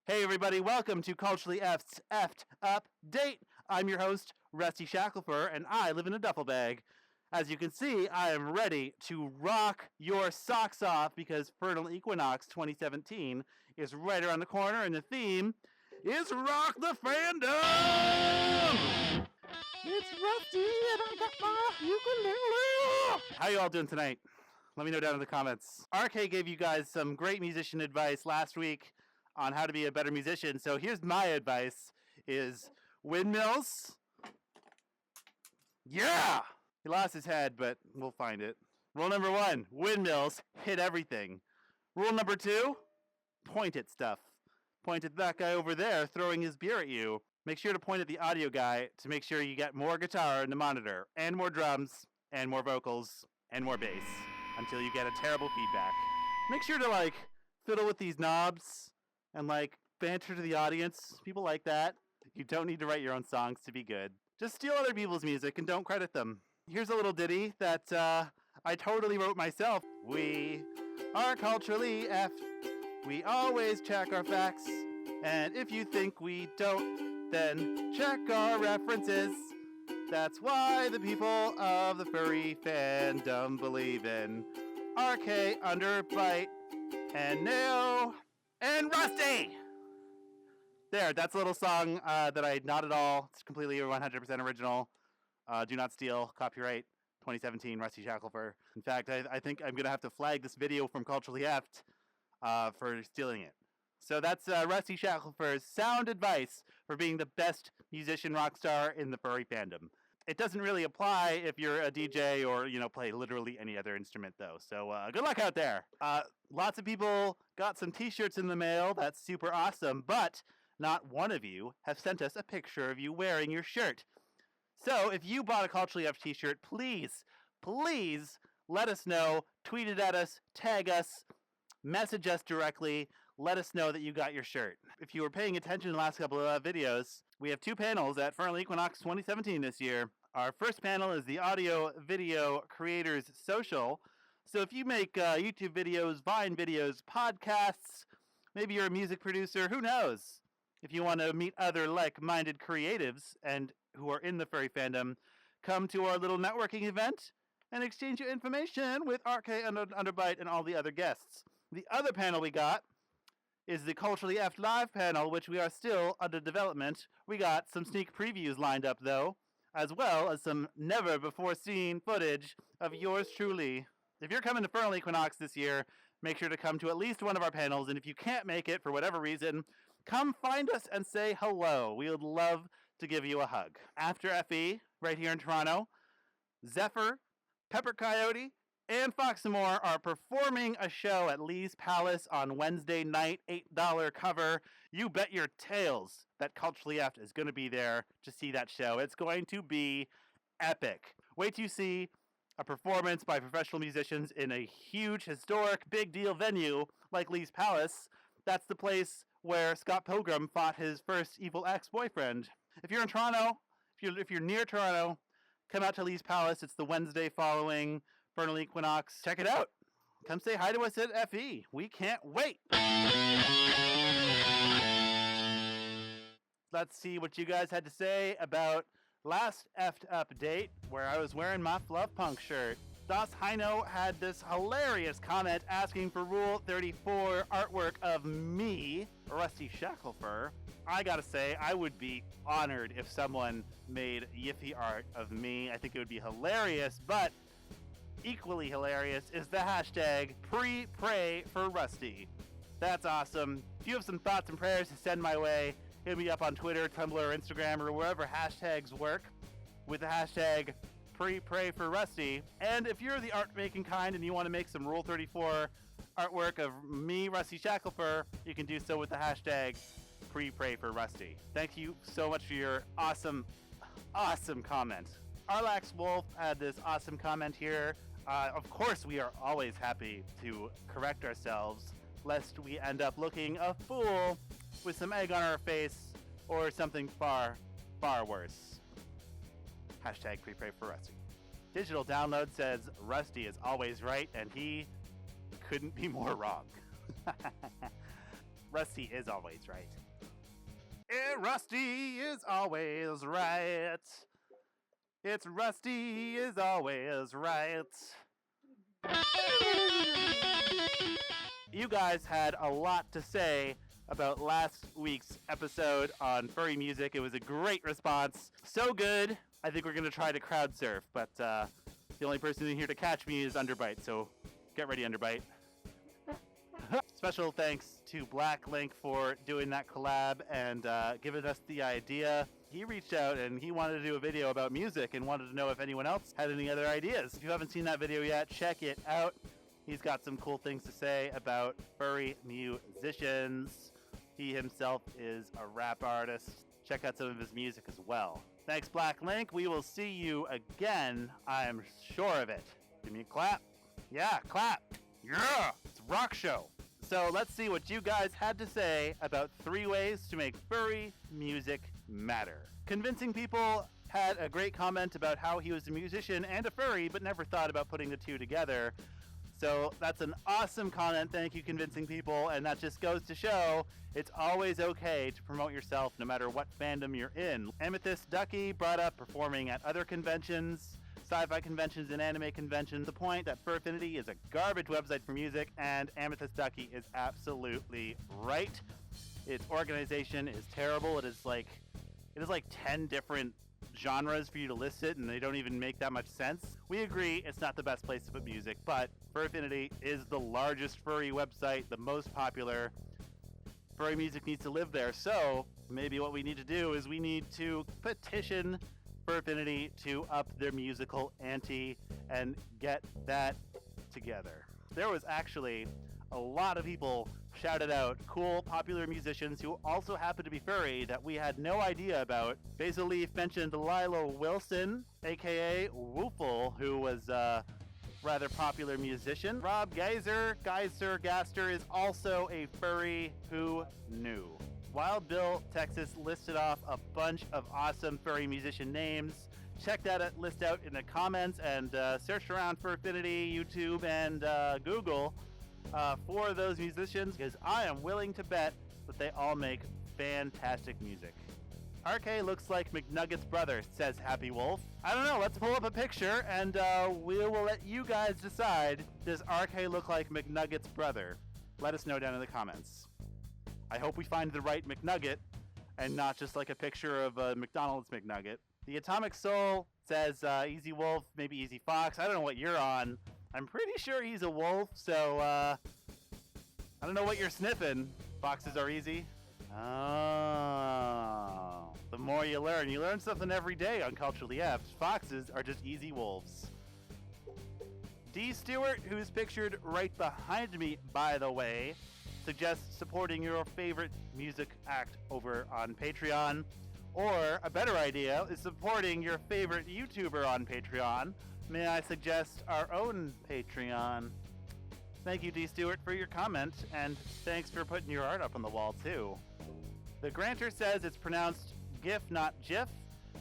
Hey everybody, welcome to Culturally F's Effed Up Date. I'm your host, Rusty Shacklefur, and I live in a duffel bag. As you can see, I am ready to rock your socks off because Fertile Equinox 2017 is right around the corner, and the theme is Rock the Fandom! It's Rusty, and I got my ukulele! How you all doing tonight? Let me know down in the comments. RK gave you guys some great musician advice last week on how to be a better musician. So here's my advice is windmills. Yeah! He lost his head, but we'll find it. Rule number 1, windmills, hit everything. Rule number 2, point at stuff. Point at that guy over there throwing his beer at you. Make sure to point at the audio guy to make sure you get more guitar in the monitor, and more drums, and more vocals, and more bass, until you get a terrible feedback. Make sure to, fiddle with these knobs, and banter to the audience. People like that. You don't need to write your own songs to be good. Just steal other people's music and don't credit them. Here's a little ditty that I totally wrote myself. We are culturally effed. We always check our facts. And if you think we don't, then check our references. That's why the people of the furry fandom believe in RK, Underbite, and Neo, and Rusty! There, that's a little song that I not at all. It's completely 100% original. Do not steal. Copyright 2017, Rusty Shacklefur. In fact, I think I'm going to have to flag this video from Culturally Effed for stealing it. So that's Rusty Shacklefur's sound advice for being the best musician rock star in the furry fandom. It doesn't really apply if you're a DJ or, play literally any other instrument, though. So good luck out there. Lots of people got some t-shirts in the mail. That's super awesome. But not one of you have sent us a picture of you wearing your shirt. So if you bought a Culturally F t-shirt, please let us know. Tweet it at us. Tag us. Message us directly. Let us know that you got your shirt. If you were paying attention in the last couple of videos, we have 2 panels at Fertile Equinox 2017 this year. Our first panel is the Audio Video Creators Social. So if you make YouTube videos, Vine videos, podcasts, maybe you're a music producer, who knows? If you want to meet other like-minded creatives and who are in the furry fandom, come to our little networking event and exchange your information with RK Underbite and all the other guests. The other panel we got is the Culturally F Live panel, which we are still under development. We got some sneak previews lined up, though, as well as some never-before-seen footage of yours truly. If you're coming to Fertile Equinox this year, make sure to come to at least one of our panels, and if you can't make it for whatever reason, come find us and say hello. We would love to give you a hug. After FE, right here in Toronto, Zephyr, Pepper Coyote, and Foxamore are performing a show at Lee's Palace on Wednesday night, $8 cover. You bet your tails that Culturally F is going to be there to see that show. It's going to be epic. Wait till you see a performance by professional musicians in a huge, historic, big deal venue like Lee's Palace. That's the place where Scott Pilgrim fought his first evil ex-boyfriend. If you're in Toronto, if you're near Toronto, come out to Lee's Palace. It's the Wednesday following Fertile Equinox. Check it out. Come say hi to us at FE. We can't wait. Let's see what you guys had to say about last Effed update where I was wearing my Fluff Punk shirt. Das Heino had this hilarious comment asking for Rule 34 artwork of me, Rusty Shacklefur. I gotta say, I would be honored if someone made Yiffy art of me. I think it would be hilarious, but equally hilarious is the hashtag pre-pray for Rusty. That's awesome. If you have some thoughts and prayers to send my way, hit me up on Twitter, Tumblr, or Instagram, or wherever hashtags work with the hashtag pre-pray for Rusty. And if you're the art making kind and you want to make some Rule 34 artwork of me, Rusty Shacklefur, you can do so with the hashtag pre-pray for Rusty. Thank you so much for your awesome comment. Arlax Wolf had this awesome comment here. Of course, we are always happy to correct ourselves, lest we end up looking a fool with some egg on our face or something far, far worse. Hashtag pre-pray for Rusty. Digital Download says Rusty is always right, and he couldn't be more wrong. Rusty is always right. Rusty is always right. It's Rusty is always right. You guys had a lot to say about last week's episode on furry music. It was a great response. So good, I think we're going to try to crowd surf, but the only person in here to catch me is Underbite, so get ready, Underbite. Special thanks to Black Link for doing that collab and giving us the idea. He reached out and he wanted to do a video about music and wanted to know if anyone else had any other ideas. If you haven't seen that video yet, check it out. He's got some cool things to say about furry musicians. He himself is a rap artist. Check out some of his music as well. Thanks, Black Link. We will see you again. I'm sure of it. Give me a clap. Yeah, clap. Yeah, it's a rock show. So let's see what you guys had to say about 3 ways to make furry music matter. Convincing People had a great comment about how he was a musician and a furry, but never thought about putting the two together. So that's an awesome comment. Thank you, Convincing People. And that just goes to show it's always okay to promote yourself no matter what fandom you're in. Amethyst Ducky brought up performing at other conventions, sci-fi conventions and anime conventions. The point that Furfinity is a garbage website for music, and Amethyst Ducky is absolutely right. Its organization is terrible. It is like 10 different genres for you to list it, and they don't even make that much sense. We agree it's not the best place to put music, but Furfinity is the largest furry website, the most popular. Furry music needs to live there, so maybe what we need to do is we need to petition Furfinity to up their musical ante and get that together. There was actually a lot of people shouted out cool, popular musicians who also happen to be furry that we had no idea about. Basil Leaf mentioned Lilo Wilson, aka Woofle, who was a rather popular musician. Rob Geiser Gaster is also a furry. Who knew? Wild Bill Texas listed off a bunch of awesome furry musician names. Check that list out in the comments and search around Furfinity, YouTube, and Google for those musicians, because I am willing to bet that they all make fantastic music. RK looks like McNugget's brother, says Happy Wolf. I don't know, let's pull up a picture and we will let you guys decide, does RK look like McNugget's brother? Let us know down in the comments. I hope we find the right McNugget and not just like a picture of a McDonald's McNugget. The Atomic Soul says Easy Wolf, maybe Easy Fox. I don't know what you're on. I'm pretty sure he's a wolf, so I don't know what you're sniffing. Foxes are easy. Oh, the more you learn. You learn something every day on Culturally Apt. Foxes are just easy wolves. D. Stewart, who's pictured right behind me, by the way, suggests supporting your favorite music act over on Patreon. Or, a better idea, is supporting your favorite YouTuber on Patreon. May I suggest our own Patreon? Thank you, D. Stewart, for your comment, and thanks for putting your art up on the wall, too. The Granter says it's pronounced GIF, not GIF,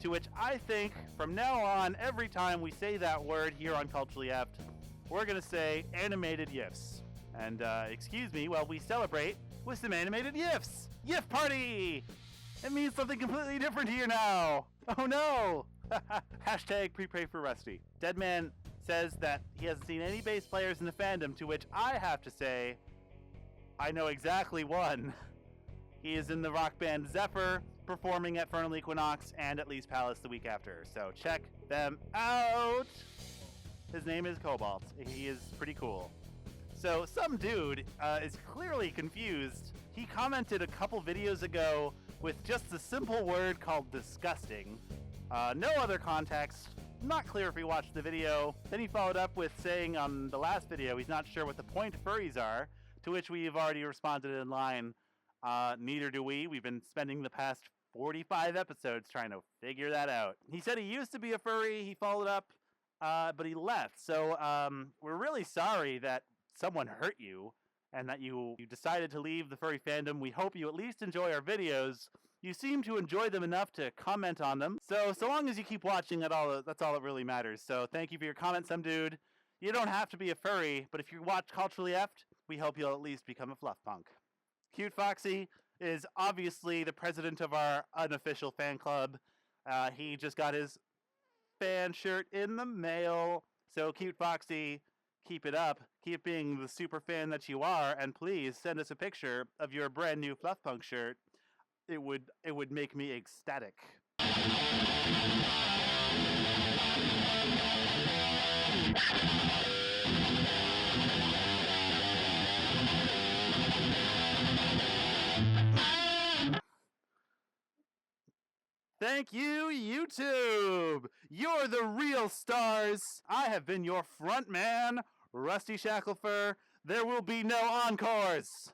to which I think, from now on, every time we say that word here on Culturally Apt, we're going to say animated YIFs. And, excuse me, while we celebrate with some animated YIFs! YIF party! It means something completely different here now! Oh no! Hashtag pre-pray for Rusty. Deadman says that he hasn't seen any bass players in the fandom, to which I have to say, I know exactly one. He is in the rock band Zephyr, performing at Fernal Equinox and at Lee's Palace the week after, so check them out! His name is Cobalt. He is pretty cool. So some dude is clearly confused. He commented a couple videos ago with just the simple word called disgusting. No other context. Not clear if he watched the video. Then he followed up with saying on the last video he's not sure what the point furries are, to which we've already responded in line, neither do we. We've been spending the past 45 episodes trying to figure that out. He said he used to be a furry, he followed up, but he left. So we're really sorry that someone hurt you and that you decided to leave the furry fandom. We hope you at least enjoy our videos. You seem to enjoy them enough to comment on them. So long as you keep watching, that's all that really matters. So thank you for your comment, some dude. You don't have to be a furry, but if you watch Culturally Apt, we hope you'll at least become a fluff punk. Cute Foxy is obviously the president of our unofficial fan club. He just got his fan shirt in the mail. So, Cute Foxy, keep it up. Keep being the super fan that you are, and please send us a picture of your brand new Fluff Punk shirt. It would make me ecstatic. Thank you, YouTube! You're the real stars! I have been your front man, Rusty Shacklefur. There will be no encores!